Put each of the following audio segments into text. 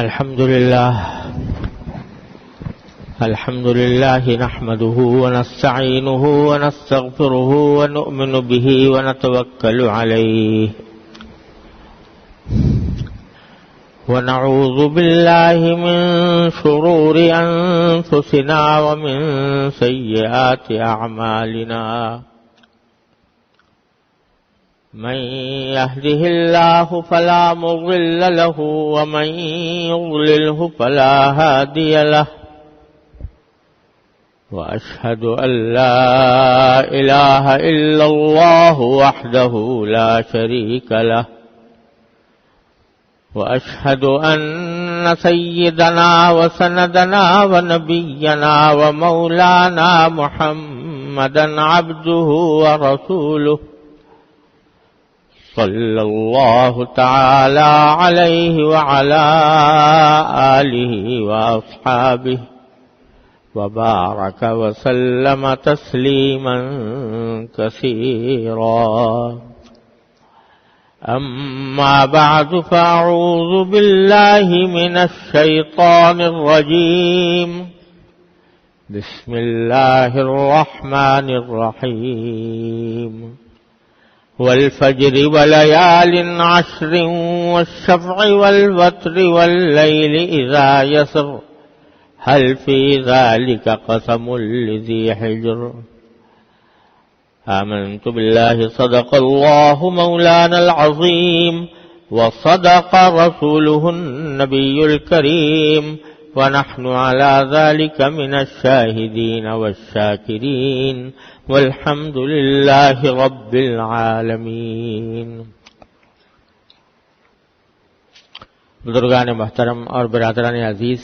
الحمد لله نحمده ونستعينه ونستغفره ونؤمن به ونتوكل عليه ونعوذ بالله من شرور أنفسنا ومن سيئات أعمالنا من يهده الله فلا مضل له ومن يضلله فلا هادي له وأشهد أن لا إله إلا الله وحده لا شريك له وأشهد أن سيدنا وسندنا ونبينا ومولانا محمدا عبده ورسوله صلى الله تعالى عليه وعلى آله وأصحابه وبارك وسلم تسليما كثيرا أما بعد فأعوذ بالله من الشيطان الرجيم بسم الله الرحمن الرحيم والفجر وليال عشر والشفع والوتر والليل إذا يسر هل في ذلك قسم لذي حجر آمنت بالله صدق الله مولانا العظيم وصدق رسوله النبي الكريم ونحن على ذلك من الشاهدين والشاكرين والحمد لله رب العالمين. بزرگان محترم اور برادران عزیز،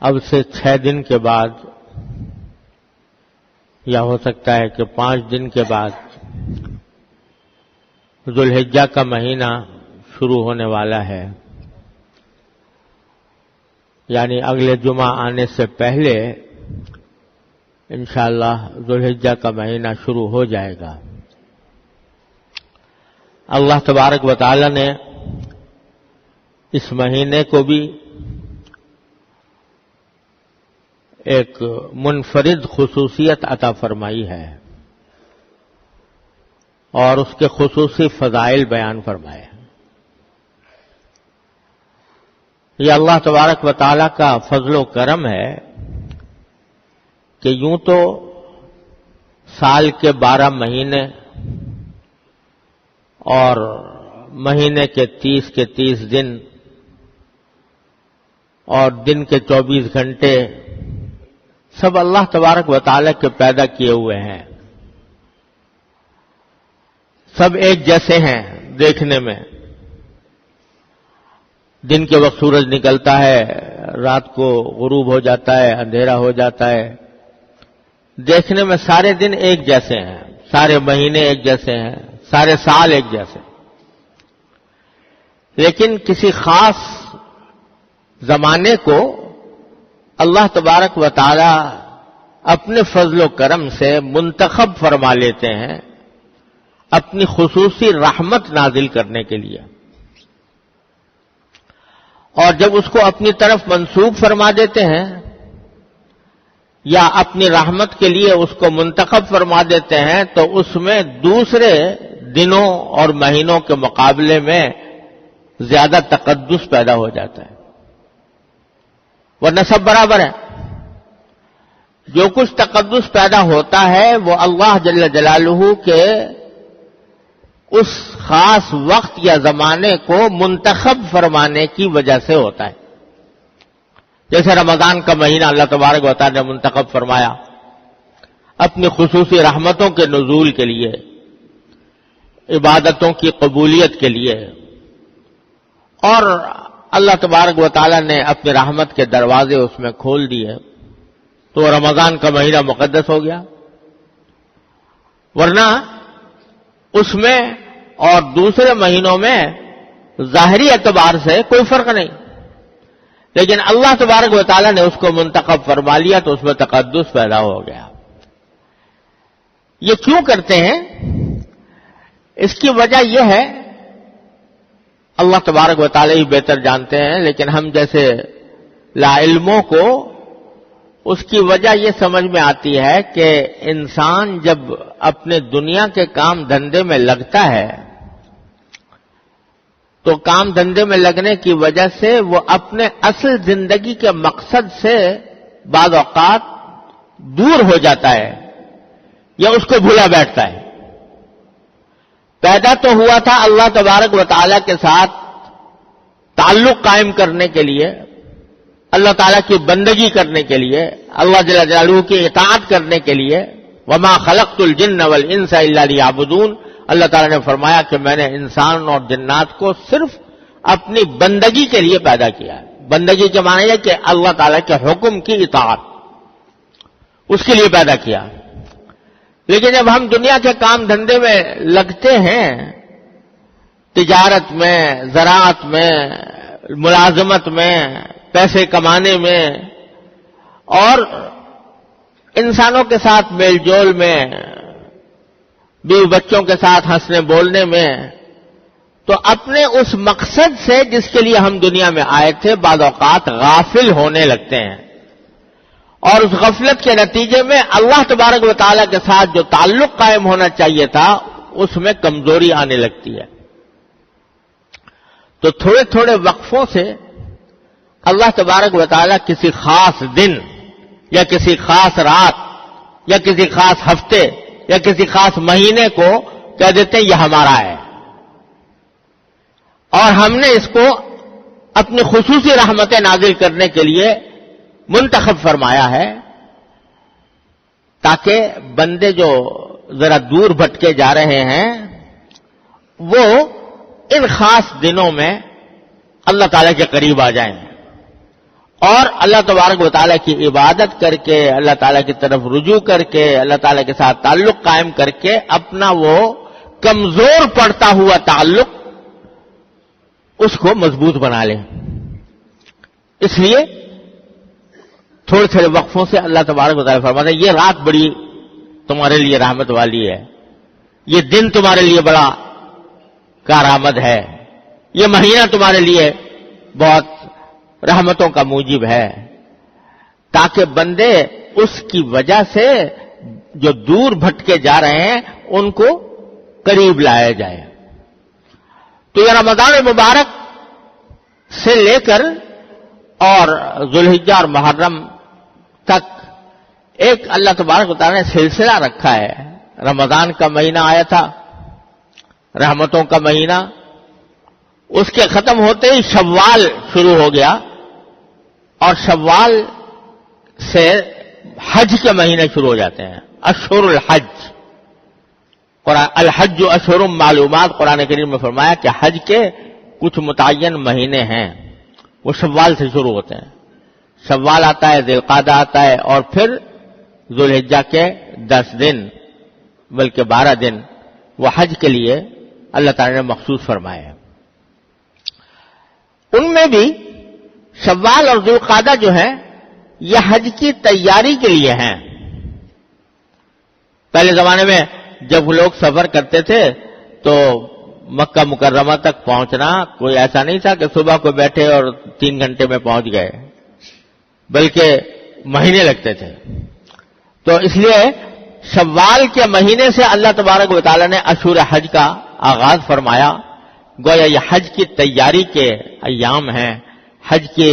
اب سے 6 دن کے بعد یا ہو سکتا ہے کہ 5 دن کے بعد ذوالحجہ کا مہینہ شروع ہونے والا ہے، یعنی اگلے جمعہ آنے سے پہلے انشاءاللہ ذوالحجہ کا مہینہ شروع ہو جائے گا. اللہ تبارک و تعالی نے اس مہینے کو بھی ایک منفرد خصوصیت عطا فرمائی ہے اور اس کے خصوصی فضائل بیان فرمائے ہیں. یہ اللہ تبارک و تعالی کا فضل و کرم ہے کہ یوں تو سال کے 12 مہینے اور مہینے کے 30 دن اور دن کے 24 گھنٹے سب اللہ تبارک و تعالی کے پیدا کیے ہوئے ہیں، سب ایک جیسے ہیں دیکھنے میں. دن کے وقت سورج نکلتا ہے، رات کو غروب ہو جاتا ہے، اندھیرا ہو جاتا ہے. دیکھنے میں سارے دن ایک جیسے ہیں، سارے مہینے ایک جیسے ہیں، سارے سال ایک جیسے. لیکن کسی خاص زمانے کو اللہ تبارک و تعالی اپنے فضل و کرم سے منتخب فرما لیتے ہیں اپنی خصوصی رحمت نازل کرنے کے لیے، اور جب اس کو اپنی طرف منسوب فرما دیتے ہیں یا اپنی رحمت کے لیے اس کو منتخب فرما دیتے ہیں تو اس میں دوسرے دنوں اور مہینوں کے مقابلے میں زیادہ تقدس پیدا ہو جاتا ہے، ورنہ سب برابر ہے. جو کچھ تقدس پیدا ہوتا ہے وہ اللہ جل جلالہ کے اس خاص وقت یا زمانے کو منتخب فرمانے کی وجہ سے ہوتا ہے. جیسے رمضان کا مہینہ اللہ تبارک و تعالی نے منتخب فرمایا اپنی خصوصی رحمتوں کے نزول کے لیے، عبادتوں کی قبولیت کے لیے، اور اللہ تبارک و تعالی نے اپنی رحمت کے دروازے اس میں کھول دیے تو رمضان کا مہینہ مقدس ہو گیا. ورنہ اس میں اور دوسرے مہینوں میں ظاہری اعتبار سے کوئی فرق نہیں، لیکن اللہ تبارک و تعالی نے اس کو منتخب فرما لیا تو اس میں تقدس پیدا ہو گیا. یہ کیوں کرتے ہیں؟ اس کی وجہ یہ ہے اللہ تبارک و تعالی ہی بہتر جانتے ہیں، لیکن ہم جیسے لا علموں کو اس کی وجہ یہ سمجھ میں آتی ہے کہ انسان جب اپنے دنیا کے کام دھندے میں لگتا ہے تو کام دھندے میں لگنے کی وجہ سے وہ اپنے اصل زندگی کے مقصد سے بعض اوقات دور ہو جاتا ہے یا اس کو بھولا بیٹھتا ہے۔ پیدا تو ہوا تھا اللہ تبارک و تعالیٰ کے ساتھ تعلق قائم کرنے کے لیے، اللہ تعالیٰ کی بندگی کرنے کے لیے، اللہ جل جلالہ کی اطاعت کرنے کے لیے۔ وما خلقت الجن والانس الا لیعبدون، اللہ تعالیٰ نے فرمایا کہ میں نے انسان اور جنات کو صرف اپنی بندگی کے لیے پیدا کیا ہے۔ بندگی کے معنی ہے کہ اللہ تعالیٰ کے حکم کی اطاعت، اس کے لیے پیدا کیا۔ لیکن جب ہم دنیا کے کام دھندے میں لگتے ہیں، تجارت میں، زراعت میں، ملازمت میں، پیسے کمانے میں اور انسانوں کے ساتھ میل جول میں، بیوی بچوں کے ساتھ ہنسنے بولنے میں، تو اپنے اس مقصد سے جس کے لیے ہم دنیا میں آئے تھے بعض اوقات غافل ہونے لگتے ہیں، اور اس غفلت کے نتیجے میں اللہ تبارک و تعالیٰ کے ساتھ جو تعلق قائم ہونا چاہیے تھا اس میں کمزوری آنے لگتی ہے۔ تو تھوڑے تھوڑے وقفوں سے اللہ تبارک و تعالیٰ کسی خاص دن یا کسی خاص رات یا کسی خاص ہفتے یا کسی خاص مہینے کو کہہ دیتے ہیں یہ ہمارا ہے، اور ہم نے اس کو اپنی خصوصی رحمتیں نازل کرنے کے لیے منتخب فرمایا ہے، تاکہ بندے جو ذرا دور بھٹکے جا رہے ہیں وہ ان خاص دنوں میں اللہ تعالیٰ کے قریب آ جائیں اور اللہ تبارک و تعالیٰ کی عبادت کر کے، اللہ تعالیٰ کی طرف رجوع کر کے، اللہ تعالیٰ کے ساتھ تعلق قائم کر کے اپنا وہ کمزور پڑتا ہوا تعلق اس کو مضبوط بنا لیں۔ اس لیے تھوڑے تھوڑے وقفوں سے اللہ تبارک و تعالیٰ فرماتا ہے یہ رات بڑی تمہارے لیے رحمت والی ہے، یہ دن تمہارے لیے بڑا کارآمد ہے، یہ مہینہ تمہارے لیے بہت رحمتوں کا موجب ہے، تاکہ بندے اس کی وجہ سے جو دور بھٹکے جا رہے ہیں ان کو قریب لایا جائے۔ تو یہ رمضان مبارک سے لے کر اور ذوالحجہ اور محرم تک ایک اللہ تبارک و تعالیٰ نے سلسلہ رکھا ہے۔ رمضان کا مہینہ آیا تھا، رحمتوں کا مہینہ، اس کے ختم ہوتے ہی شوال شروع ہو گیا، اور شوال سے حج کے مہینے شروع ہو جاتے ہیں، اشہر الحج۔ الحج اشہر معلومات، قرآن کریم میں فرمایا کہ حج کے کچھ متعین مہینے ہیں، وہ شوال سے شروع ہوتے ہیں۔ شوال آتا ہے، ذی القعدہ آتا ہے، اور پھر ذوالحجہ کے 10 دن بلکہ 12 دن وہ حج کے لیے اللہ تعالی نے مخصوص فرمائے ہیں۔ ان میں بھی شوال اور ذی القعدہ جو ہے یہ حج کی تیاری کے لیے ہیں۔ پہلے زمانے میں جب لوگ سفر کرتے تھے تو مکہ مکرمہ تک پہنچنا کوئی ایسا نہیں تھا کہ صبح کو بیٹھے اور 3 گھنٹے میں پہنچ گئے، بلکہ مہینے لگتے تھے۔ تو اس لیے شوال کے مہینے سے اللہ تبارک و تعالیٰ نے اشہر حج کا آغاز فرمایا، گویا یہ حج کی تیاری کے ایام ہیں، حج کے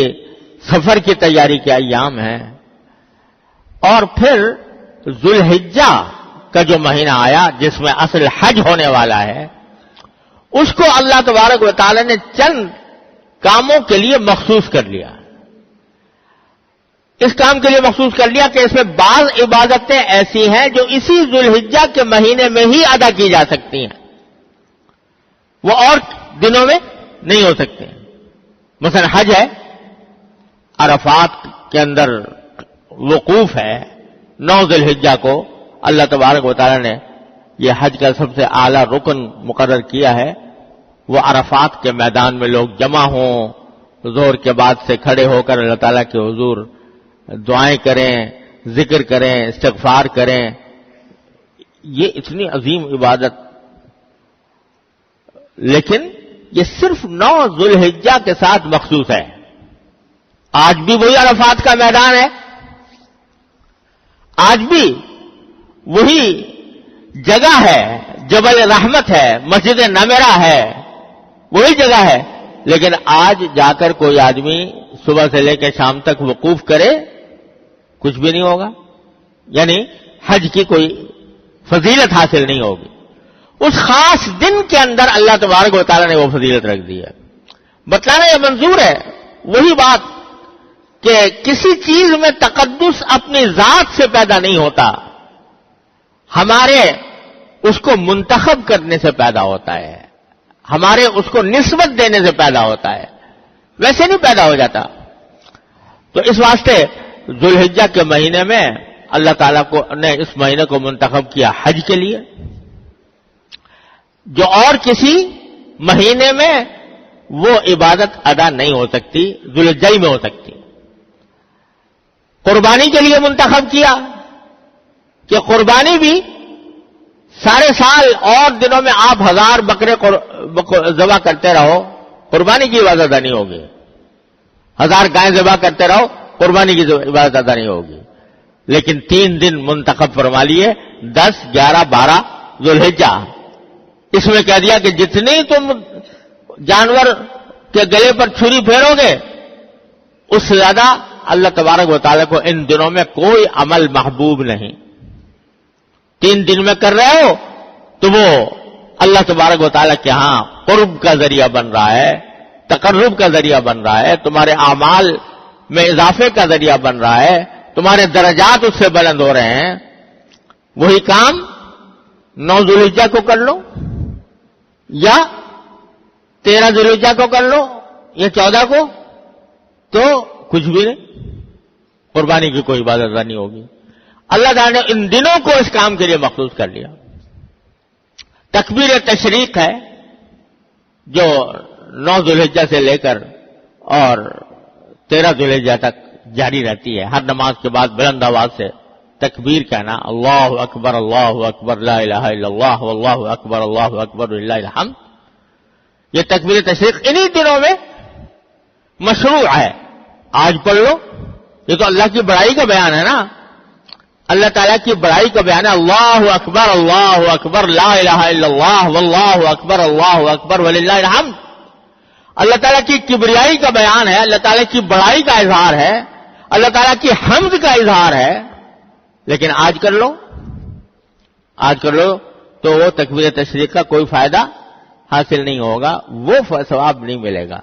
سفر کی تیاری کے ایام ہیں۔ اور پھر ذوالحجہ کا جو مہینہ آیا جس میں اصل حج ہونے والا ہے، اس کو اللہ تبارک و تعالی نے چند کاموں کے لیے مخصوص کر لیا۔ اس کام کے لیے مخصوص کر لیا کہ اس میں بعض عبادتیں ایسی ہیں جو اسی ذوالحجہ کے مہینے میں ہی ادا کی جا سکتی ہیں، وہ اور دنوں میں نہیں ہو سکتے۔ مثلا حج ہے، عرفات کے اندر وقوف ہے، 9 ذوالحجہ کو اللہ تبارک و تعالی نے یہ حج کا سب سے اعلیٰ رکن مقرر کیا ہے، وہ عرفات کے میدان میں لوگ جمع ہوں، ظہر کے بعد سے کھڑے ہو کر اللہ تعالیٰ کے حضور دعائیں کریں، ذکر کریں، استغفار کریں۔ یہ اتنی عظیم عبادت، لیکن یہ صرف 9 ذوالحجہ کے ساتھ مخصوص ہے. آج بھی وہی عرفات کا میدان ہے, آج بھی وہی جگہ ہے, جبل رحمت ہے, مسجد نمرہ ہے, وہی جگہ ہے. لیکن آج جا کر کوئی آدمی صبح سے لے کے شام تک وقوف کرے, کچھ بھی نہیں ہوگا. یعنی حج کی کوئی فضیلت حاصل نہیں ہوگی. اس خاص دن کے اندر اللہ تبارک و تعالیٰ نے وہ فضیلت رکھ دی ہے. بتلانا یہ منظور ہے وہی بات کہ کسی چیز میں تقدس اپنی ذات سے پیدا نہیں ہوتا, ہمارے اس کو منتخب کرنے سے پیدا ہوتا ہے, ہمارے اس کو نسبت دینے سے پیدا ہوتا ہے, ویسے نہیں پیدا ہو جاتا. تو اس واسطے ذوالحجہ کے مہینے میں اللہ تعالیٰ نے اس مہینے کو منتخب کیا حج کے لیے, جو اور کسی مہینے میں وہ عبادت ادا نہیں ہو سکتی, ذوالحجہ میں ہو سکتی. قربانی کے لیے منتخب کیا کہ قربانی بھی سارے سال اور دنوں میں آپ 1000 بکرے ذبح کرتے رہو, قربانی کی عبادت ادا نہیں ہوگی. 1000 گائیں ذبح کرتے رہو, قربانی کی عبادت ادا نہیں ہوگی. لیکن 3 دن منتخب فرما لیے, 10, 11, 12 ذوالحجہ. اس میں کہہ دیا کہ جتنی تم جانور کے گلے پر چھری پھیرو گے اس سے زیادہ اللہ تبارک و تعالیٰ کو ان دنوں میں کوئی عمل محبوب نہیں. 3 دن میں کر رہے ہو تو وہ اللہ تبارک و تعالیٰ کے ہاں قرب کا ذریعہ بن رہا ہے, تقرب کا ذریعہ بن رہا ہے, تمہارے اعمال میں اضافے کا ذریعہ بن رہا ہے, تمہارے درجات اس سے بلند ہو رہے ہیں. وہی کام 9 ذوالحجہ کو کر لو یا 13 ذوالحجہ کو کر لو یا 14 کو, تو کچھ بھی نہیں, قربانی کی کوئی عبادت نہیں ہوگی. اللہ تعالیٰ نے ان دنوں کو اس کام کے لیے مخصوص کر لیا. تکبیر تشریق ہے جو 9 ذوالحجہ سے لے کر اور 13 ذوالحجہ تک جاری رہتی ہے. ہر نماز کے بعد بلند آواز سے تکبیر کہنا, اللہ اکبر لا الہ الا اللہ واللہ اکبر للہ الحمد. یہ تکبیر تشریق انہی دنوں میں مشروع ہے. آج پڑھ لو, یہ تو اللہ کی بڑائی کا بیان ہے نا, اللہ تعالیٰ کی بڑائی کا بیان ہے. اللہ اکبر لا الہ الا اللہ واللہ اکبر وللہ الحمد. اللہ تعالیٰ کی کبریائی کا بیان ہے, اللہ تعالیٰ کی بڑائی کا اظہار ہے, اللہ تعالیٰ کی حمد کا اظہار ہے. لیکن آج کر لو تو وہ تکبیر تشریق کا کوئی فائدہ حاصل نہیں ہوگا, وہ ثواب نہیں ملے گا.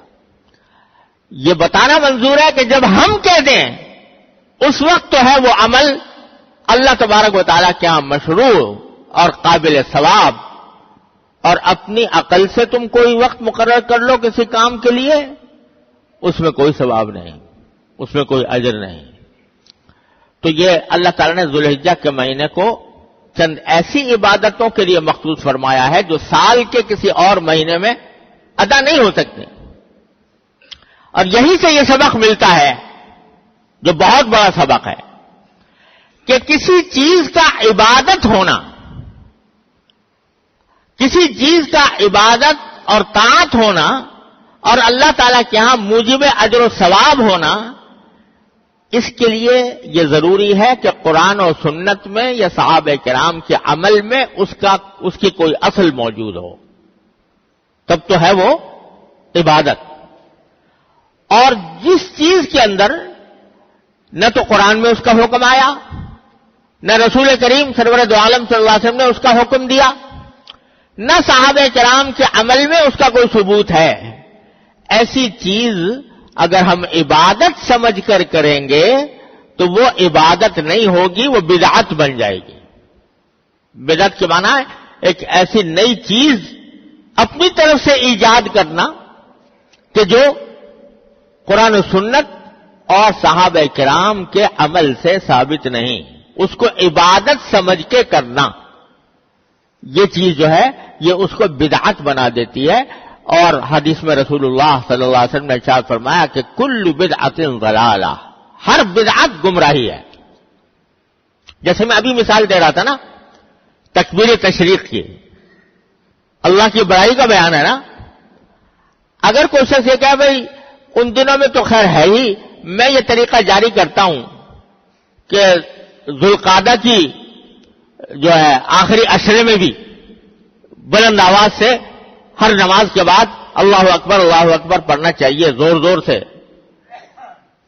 یہ بتانا منظور ہے کہ جب ہم کہہ دیں اس وقت تو ہے وہ عمل اللہ تبارک و تعالیٰ کے ہاں مشروع اور قابل ثواب, اور اپنی عقل سے تم کوئی وقت مقرر کر لو کسی کام کے لیے, اس میں کوئی ثواب نہیں, اس میں کوئی اجر نہیں. تو یہ اللہ تعالیٰ نے ذوالحجہ کے مہینے کو چند ایسی عبادتوں کے لیے مخصوص فرمایا ہے جو سال کے کسی اور مہینے میں ادا نہیں ہو سکتے. اور یہیں سے یہ سبق ملتا ہے جو بہت بڑا سبق ہے کہ کسی چیز کا عبادت ہونا, کسی چیز کا عبادت اور طاعت ہونا اور اللہ تعالیٰ کے ہاں موجب اجر و ثواب ہونا, اس کے لیے یہ ضروری ہے کہ قرآن و سنت میں یا صحابہ کرام کے عمل میں اس کی کوئی اصل موجود ہو, تب تو ہے وہ عبادت. اور جس چیز کے اندر نہ تو قرآن میں اس کا حکم آیا, نہ رسول کریم سرور دو عالم صلی اللہ علیہ وسلم نے اس کا حکم دیا, نہ صحابہ کرام کے عمل میں اس کا کوئی ثبوت ہے, ایسی چیز اگر ہم عبادت سمجھ کر کریں گے تو وہ عبادت نہیں ہوگی, وہ بدعت بن جائے گی. بدعت کے معنی ہے ایک ایسی نئی چیز اپنی طرف سے ایجاد کرنا کہ جو قرآن و سنت اور صحابہ کرام کے عمل سے ثابت نہیں, اس کو عبادت سمجھ کے کرنا, یہ چیز جو ہے یہ اس کو بدعت بنا دیتی ہے. اور حدیث میں رسول اللہ صلی اللہ علیہ وسلم نے ارشاد فرمایا کہ کل بدعت ضلالہ, ہر بدعت گمراہی ہے. جیسے میں ابھی مثال دے رہا تھا نا تکبیر تشریق کی, اللہ کی بڑائی کا بیان ہے نا. اگر کوئی شخص یہ کہے بھائی ان دنوں میں تو خیر ہے ہی، میں یہ طریقہ جاری کرتا ہوں کہ ذوالقعدہ کی جو ہے آخری عشرے میں بھی بلند آواز سے ہر نماز کے بعد اللہ اکبر پڑھنا چاہیے زور زور سے،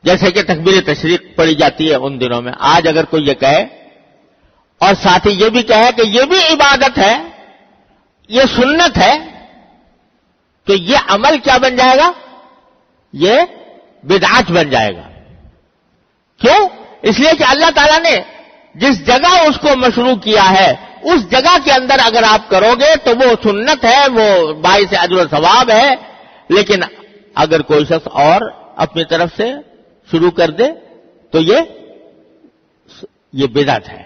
جیسے کہ تکبیر تشریق پڑھی جاتی ہے ان دنوں میں. آج اگر کوئی یہ کہے اور ساتھ ہی یہ بھی کہے کہ یہ بھی عبادت ہے، یہ سنت ہے، تو یہ عمل کیا بن جائے گا؟ یہ بدعت بن جائے گا. کیوں؟ اس لیے کہ اللہ تعالیٰ نے جس جگہ اس کو مشروع کیا ہے اس جگہ کے اندر اگر آپ کرو گے تو وہ سنت ہے، وہ باعث اجر و ثواب ہے. لیکن اگر کوئی شخص اور اپنی طرف سے شروع کر دے تو یہ بدعت ہے،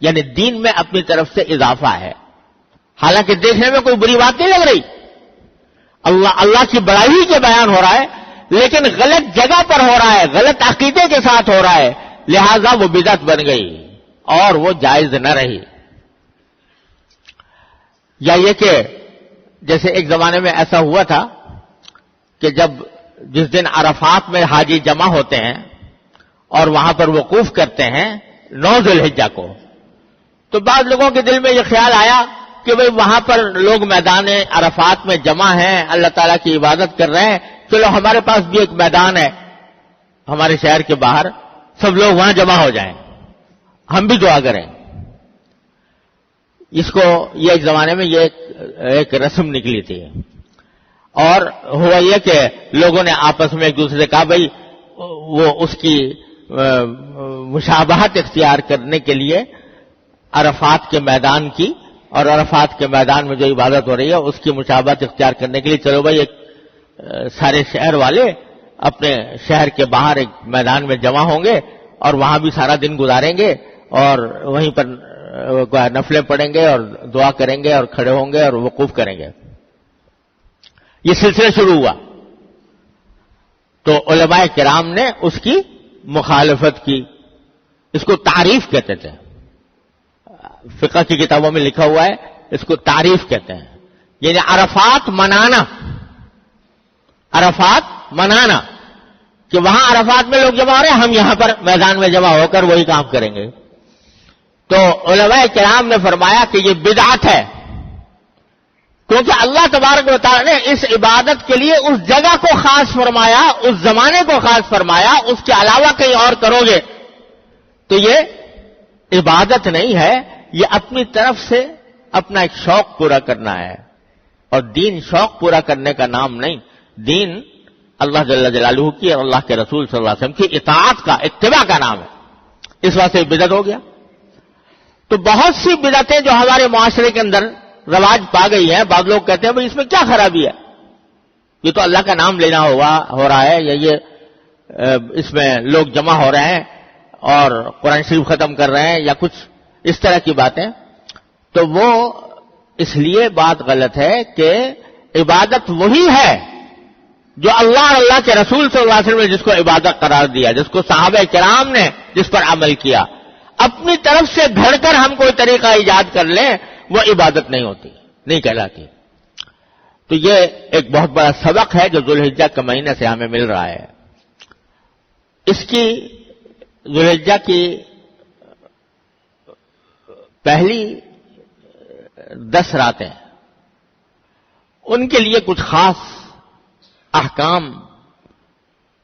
یعنی دین میں اپنی طرف سے اضافہ ہے. حالانکہ دیکھنے میں کوئی بری بات نہیں لگ رہی، اللہ کی بڑائی کے بیان ہو رہا ہے، لیکن غلط جگہ پر ہو رہا ہے، غلط عقیدے کے ساتھ ہو رہا ہے، لہذا وہ بدعت بن گئی اور وہ جائز نہ رہی. یا یہ کہ جیسے ایک زمانے میں ایسا ہوا تھا کہ جس دن عرفات میں حاجی جمع ہوتے ہیں اور وہاں پر وقوف کرتے ہیں 9 ذی الحجہ کو، تو بعض لوگوں کے دل میں یہ خیال آیا کہ بھئی وہاں پر لوگ میدان عرفات میں جمع ہیں، اللہ تعالیٰ کی عبادت کر رہے ہیں، چلو ہمارے پاس بھی ایک میدان ہے ہمارے شہر کے باہر، سب لوگ وہاں جمع ہو جائیں، ہم بھی دعا کریں. اس کو یہ ایک زمانے میں یہ ایک رسم نکلی تھی، اور ہوا یہ کہ لوگوں نے آپس میں ایک دوسرے سے کہا بھئی وہ اس کی مشابہت اختیار کرنے کے لیے عرفات کے میدان کی، اور عرفات کے میدان میں جو عبادت ہو رہی ہے اس کی مشابہت اختیار کرنے کے لیے چلو بھئی ایک سارے شہر والے اپنے شہر کے باہر ایک میدان میں جمع ہوں گے اور وہاں بھی سارا دن گزاریں گے اور وہیں پر نفلیں پڑھیں گے اور دعا کریں گے اور کھڑے ہوں گے اور وقوف کریں گے. یہ سلسلہ شروع ہوا تو علماء کرام نے اس کی مخالفت کی. اس کو تعریف کہتے تھے، فقہ کی کتابوں میں لکھا ہوا ہے اس کو تعریف کہتے ہیں، یعنی عرفات منانا کہ وہاں عرفات میں لوگ جمع ہو رہے ہیں، ہم یہاں پر میدان میں جمع ہو کر وہی کام کریں گے. تو علماء کرام نے فرمایا کہ یہ بدعت ہے، کیونکہ اللہ تبارک و تعالی نے اس عبادت کے لیے اس جگہ کو خاص فرمایا، اس زمانے کو خاص فرمایا، اس کے علاوہ کہیں اور کرو گے تو یہ عبادت نہیں ہے، یہ اپنی طرف سے اپنا ایک شوق پورا کرنا ہے. اور دین شوق پورا کرنے کا نام نہیں، دین اللہ جل جلالہ کی اور اللہ کے رسول صلی اللہ علیہ وسلم کی اطاعت کا، اتباع کا نام ہے. اس واسطے بدعت ہو گیا. تو بہت سی بدعتیں جو ہمارے معاشرے کے اندر رواج پا گئی ہیں، بعض لوگ کہتے ہیں بھئی اس میں کیا خرابی ہے، یہ تو اللہ کا نام لینا ہو رہا ہے، یا یہ اس میں لوگ جمع ہو رہے ہیں اور قرآن شریف ختم کر رہے ہیں یا کچھ اس طرح کی باتیں. تو وہ اس لیے بات غلط ہے کہ عبادت وہی ہے جو اللہ اور اللہ کے رسول صلی اللہ علیہ وسلم نے جس کو عبادت قرار دیا، جس کو صحابہ کرام نے جس پر عمل کیا. اپنی طرف سے گھڑ کر ہم کوئی طریقہ ایجاد کر لیں وہ عبادت نہیں ہوتی، نہیں کہلاتی. تو یہ ایک بہت بڑا سبق ہے جو ذوالحجہ کے مہینے سے ہمیں مل رہا ہے. اس کی ذوالحجہ کی پہلی 10 راتیں ان کے لیے کچھ خاص احکام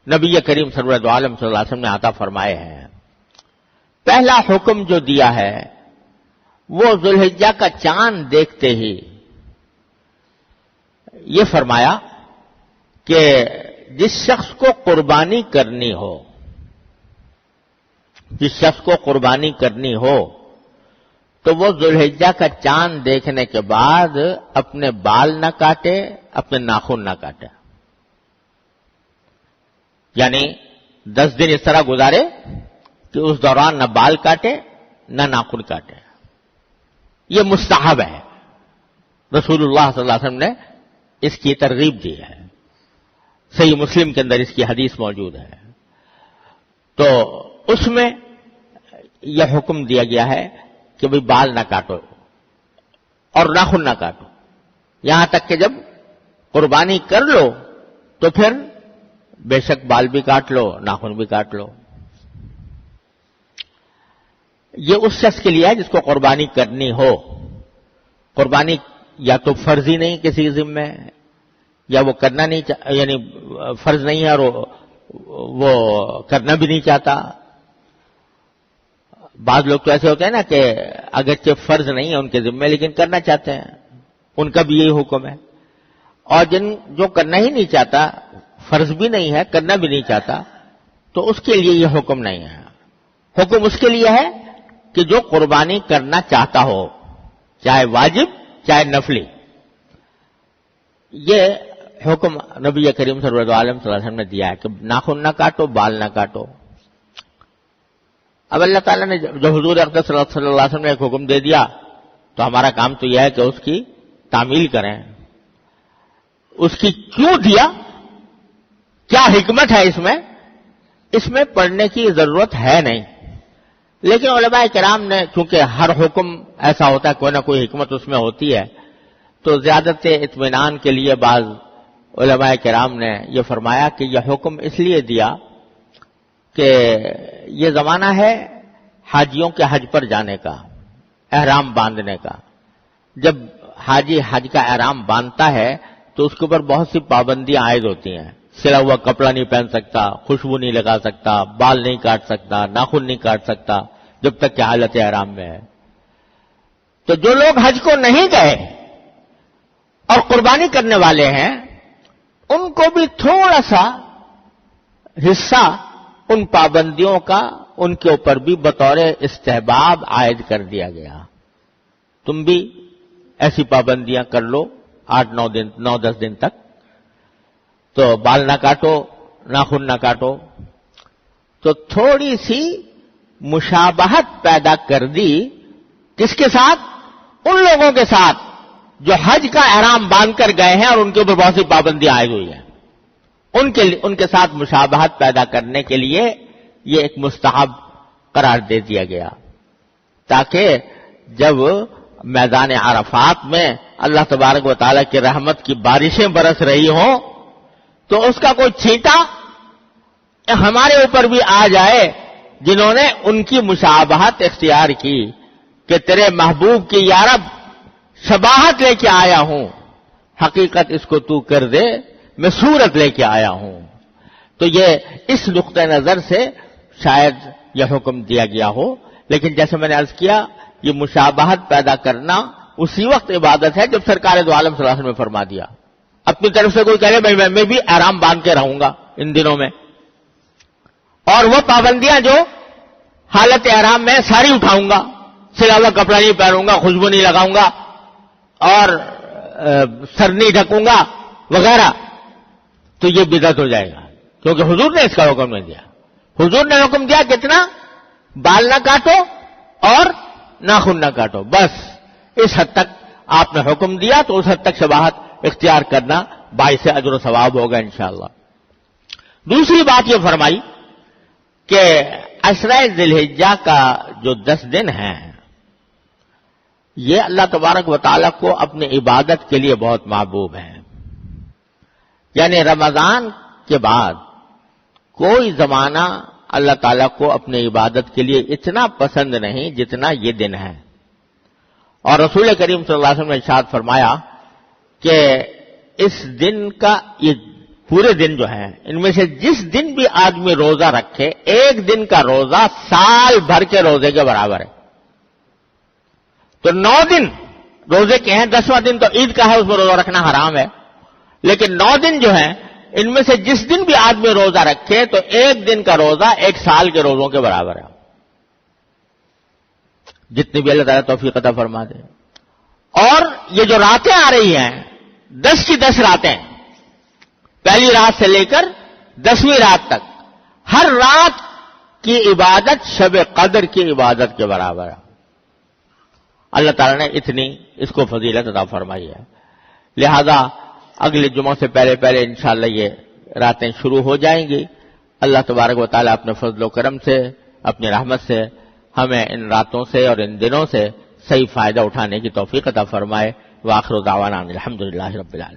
نبی کریم سرور عالم صلی اللہ علیہ وسلم نے عطا فرمائے ہیں. پہلا حکم جو دیا ہے وہ ذوالحجہ کا چاند دیکھتے ہی یہ فرمایا کہ جس شخص کو قربانی کرنی ہو، جس شخص کو قربانی کرنی ہو تو وہ ذوالحجہ کا چاند دیکھنے کے بعد اپنے بال نہ کاٹے، اپنے ناخن نہ کاٹے. یعنی 10 دن اس طرح گزارے کہ اس دوران نہ بال کاٹے نہ ناخن کاٹے. یہ مستحب ہے، رسول اللہ صلی اللہ علیہ وسلم نے اس کی ترغیب دی ہے. صحیح مسلم کے اندر اس کی حدیث موجود ہے. تو اس میں یہ حکم دیا گیا ہے کہ بھئی بال نہ کاٹو اور ناخن نہ کاٹو، یہاں تک کہ جب قربانی کر لو تو پھر بے شک بال بھی کاٹ لو، ناخن بھی کاٹ لو۔ یہ اس شخص کے لیے ہے جس کو قربانی کرنی ہو۔ قربانی یا تو فرض ہی نہیں کسی ذمہ، یا وہ کرنا نہیں یعنی فرض نہیں ہے اور وہ کرنا بھی نہیں چاہتا۔ بعض لوگ تو ایسے ہوتے ہیں نا کہ اگرچہ فرض نہیں ہے ان کے ذمہ لیکن کرنا چاہتے ہیں، ان کا بھی یہی حکم ہے۔ اور جو کرنا ہی نہیں چاہتا، فرض بھی نہیں ہے، کرنا بھی نہیں چاہتا، تو اس کے لیے یہ حکم نہیں ہے۔ حکم اس کے لیے ہے کہ جو قربانی کرنا چاہتا ہو، چاہے واجب چاہے نفلی۔ یہ حکم نبی کریم صلی اللہ علیہ وسلم نے دیا ہے کہ ناخن نہ کاٹو، بال نہ کاٹو۔ اب اللہ تعالیٰ نے جو حضور اقدس صلی اللہ علیہ وسلم نے ایک حکم دے دیا تو ہمارا کام تو یہ ہے کہ اس کی تعمیل کریں۔ اس کی کیوں دیا، کیا حکمت ہے اس میں پڑھنے کی ضرورت ہے نہیں، لیکن علماء کرام نے چونکہ ہر حکم ایسا ہوتا ہے، کوئی نہ کوئی حکمت اس میں ہوتی ہے، تو زیادت اطمینان کے لیے بعض علماء کرام نے یہ فرمایا کہ یہ حکم اس لیے دیا کہ یہ زمانہ ہے حاجیوں کے حج پر جانے کا، احرام باندھنے کا۔ جب حاجی حج کا احرام باندھتا ہے تو اس کے اوپر بہت سی پابندیاں عائد ہوتی ہیں۔ سلا ہوا کپڑا نہیں پہن سکتا، خوشبو نہیں لگا سکتا، بال نہیں کاٹ سکتا، ناخن نہیں کاٹ سکتا جب تک کہ حالت احرام میں ہے۔ تو جو لوگ حج کو نہیں گئے اور قربانی کرنے والے ہیں، ان کو بھی تھوڑا سا حصہ ان پابندیوں کا ان کے اوپر بھی بطور استحباب عائد کر دیا گیا۔ تم بھی ایسی پابندیاں کر لو 8-9 دن تک، تو بال نہ کاٹو، ناخن نہ کاٹو۔ تو تھوڑی سی مشابہت پیدا کر دی، کس کے ساتھ؟ ان لوگوں کے ساتھ جو حج کا احرام باندھ کر گئے ہیں اور ان کے اوپر بہت سی پابندیاں عائد ہوئی ہیں۔ ان کے ساتھ مشابہت پیدا کرنے کے لیے یہ ایک مستحب قرار دے دیا گیا، تاکہ جب میدان عرفات میں اللہ تبارک و تعالیٰ کی رحمت کی بارشیں برس رہی ہوں تو اس کا کوئی چھینٹا ہمارے اوپر بھی آ جائے، جنہوں نے ان کی مشابہت اختیار کی کہ تیرے محبوب کی یا رب شباہت لے کے آیا ہوں، حقیقت اس کو تو کر دے، میں صورت لے کے آیا ہوں۔ تو یہ اس نقطہ نظر سے شاید یہ حکم دیا گیا ہو، لیکن جیسے میں نے عرض کیا، یہ مشابہت پیدا کرنا اسی وقت عبادت ہے جب سرکار دو عالم صلی اللہ علیہ وسلم نے فرما دیا۔ اپنی طرف سے کوئی کہے بھائی میں بھی احرام باندھ کے رہوں گا ان دنوں میں، اور وہ پابندیاں جو حالت احرام میں ساری اٹھاؤں گا، سلا ہوا کپڑا نہیں پہنوں گا، خوشبو نہیں لگاؤں گا اور سر نہیں ڈھکوں گا وغیرہ، تو یہ بدعت ہو جائے گا، کیونکہ حضور نے اس کا حکم نہیں دیا۔ حضور نے حکم دیا کتنا؟ بال نہ کاٹو اور ناخن نہ کاٹو، بس اس حد تک آپ نے حکم دیا، تو اس حد تک شباہت اختیار کرنا باعث اجر و ثواب ہوگا انشاءاللہ۔ دوسری بات یہ فرمائی کہ عشرہ ذی الحجہ کا جو 10 دن ہیں، یہ اللہ تبارک و تعالیٰ کو اپنی عبادت کے لیے بہت محبوب ہیں۔ یعنی رمضان کے بعد کوئی زمانہ اللہ تعالیٰ کو اپنی عبادت کے لیے اتنا پسند نہیں جتنا یہ دن ہے۔ اور رسول کریم صلی اللہ علیہ وسلم نے ارشاد فرمایا کہ اس دن کا یہ پورے دن جو ہیں، ان میں سے جس دن بھی آدمی روزہ رکھے، ایک دن کا روزہ سال بھر کے روزے کے برابر ہے۔ تو 9 دن روزے کے ہیں، 10واں دن تو عید کا ہے، اس میں روزہ رکھنا حرام ہے، لیکن 9 دن جو ہیں ان میں سے جس دن بھی آدمی روزہ رکھے تو ایک دن کا روزہ 1 سال کے روزوں کے برابر ہے، جتنی بھی اللہ تعالیٰ توفیق عطا فرما دے۔ اور یہ جو راتیں آ رہی ہیں، 10 کی 10 راتیں، پہلی رات سے لے کر 10ویں رات تک، ہر رات کی عبادت شب قدر کی عبادت کے برابر ہے۔ اللہ تعالیٰ نے اتنی اس کو فضیلت عطا فرمائی ہے، لہذا اگلے جمعہ سے پہلے انشاءاللہ یہ راتیں شروع ہو جائیں گی۔ اللہ تبارک و تعالیٰ اپنے فضل و کرم سے، اپنی رحمت سے ہمیں ان راتوں سے اور ان دنوں سے صحیح فائدہ اٹھانے کی توفیق عطا فرمائے۔ وآخر دعوانا الحمدللہ رب العالمین۔